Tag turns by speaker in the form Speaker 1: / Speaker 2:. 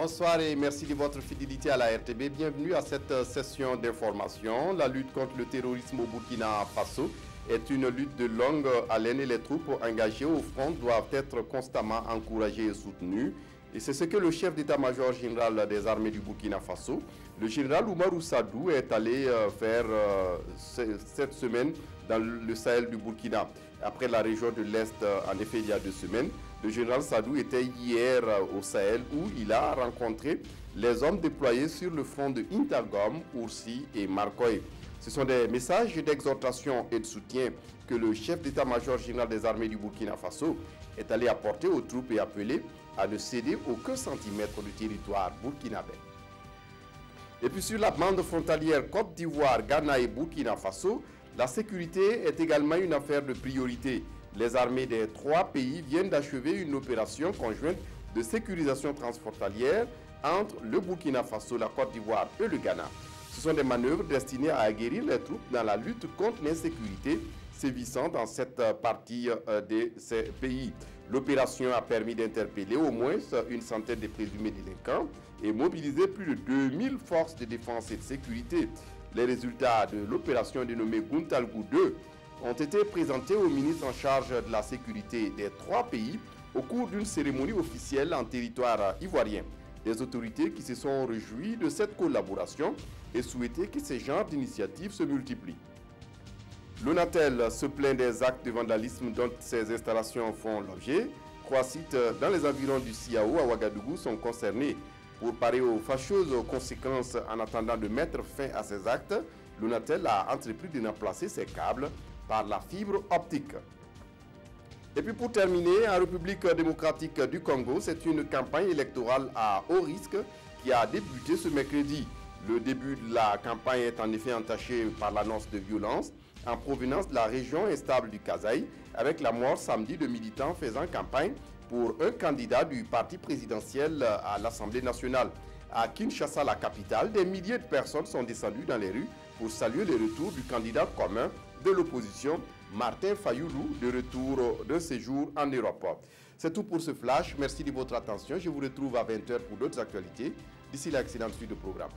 Speaker 1: Bonsoir et merci de votre fidélité à la RTB. Bienvenue à cette session d'information. La lutte contre le terrorisme au Burkina Faso est une lutte de longue haleine et les troupes engagées au front doivent être constamment encouragées et soutenues. Et c'est ce que le chef d'état-major général des armées du Burkina Faso, le général Oumarou Sadou, est allé faire cette semaine dans le Sahel du Burkina. Après la région de l'Est, en effet, il y a 2 semaines, le général Sadou était hier au Sahel où il a rencontré les hommes déployés sur le front de Intagom, Oursi et Marcoy. Ce sont des messages d'exhortation et de soutien que le chef d'état-major général des armées du Burkina Faso est allé apporter aux troupes et appeler à ne céder aucun centimètre du territoire burkinabé. Et puis sur la bande frontalière Côte d'Ivoire, Ghana et Burkina Faso, la sécurité est également une affaire de priorité. Les armées des 3 pays viennent d'achever une opération conjointe de sécurisation transfrontalière entre le Burkina Faso, la Côte d'Ivoire et le Ghana. Ce sont des manœuvres destinées à aguerrir les troupes dans la lutte contre l'insécurité sévissant dans cette partie de ces pays. L'opération a permis d'interpeller au moins une centaine de présumés délinquants et mobiliser plus de 2000 forces de défense et de sécurité. Les résultats de l'opération dénommée Guntalgou 2 ont été présentés au ministre en charge de la sécurité des 3 pays au cours d'une cérémonie officielle en territoire ivoirien. Des autorités qui se sont réjouies de cette collaboration et souhaitaient que ces genres d'initiatives se multiplient. L'ONATEL se plaint des actes de vandalisme dont ces installations font l'objet. 3 sites dans les environs du CIAO à Ouagadougou sont concernés. Pour parer aux fâcheuses conséquences en attendant de mettre fin à ces actes, l'ONATEL a entrepris de remplacer ses câbles par la fibre optique. Et puis pour terminer, en République démocratique du Congo, c'est une campagne électorale à haut risque qui a débuté ce mercredi. Le début de la campagne est en effet entaché par l'annonce de violence en provenance de la région instable du Kasaï, avec la mort samedi de militants faisant campagne pour un candidat du parti présidentiel à l'Assemblée nationale. À Kinshasa, la capitale, des milliers de personnes sont descendues dans les rues pour saluer le retour du candidat commun de l'opposition, Martin Fayoulou, de retour de séjour en Europe. C'est tout pour ce flash. Merci de votre attention. Je vous retrouve à 20 h pour d'autres actualités. D'ici là, excellente suite de programme.